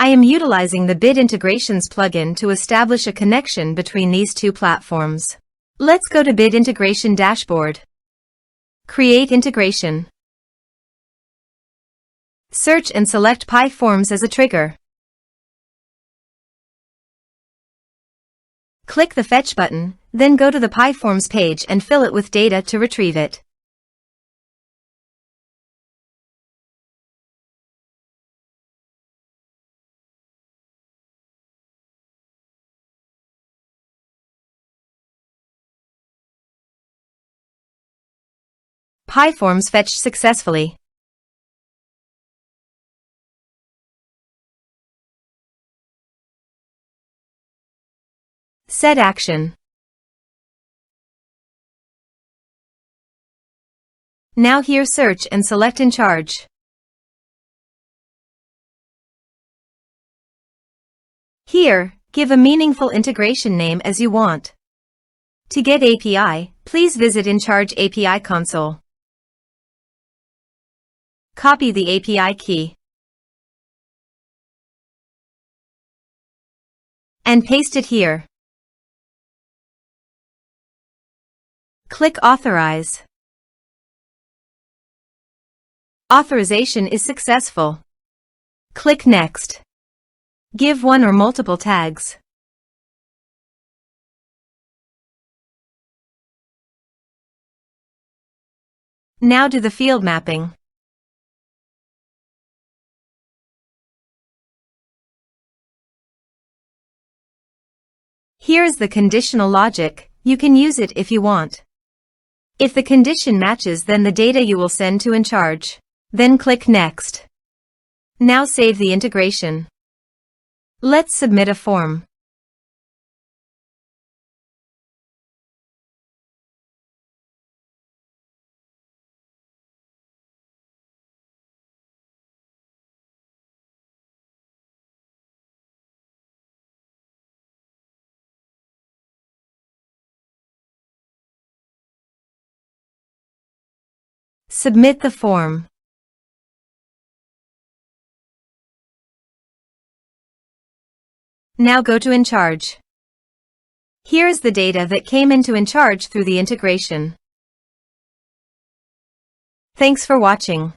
I am utilizing the Bid Integrations plugin to establish a connection between these two platforms. Let's go to Bid Integration Dashboard. Create integration. Search and select PyForms as a trigger. Click the Fetch button, then go to the PyForms page and fill it with data to retrieve it. PyForms fetched successfully. Set action. Now here search and select Encharge. Here, give a meaningful integration name as you want. To get API, please visit Encharge API console. Copy the API key and paste it here. Click Authorize. Authorization is successful. Click Next. Give one or multiple tags. Now do the field mapping. Here is the conditional logic. You can use it if you want. If the condition matches, then the data you will send to Encharge. Then click Next. Now save the integration. Let's submit a form. Submit the form. Now go to Encharge. Here is the data that came into Encharge through the integration. Thanks for watching.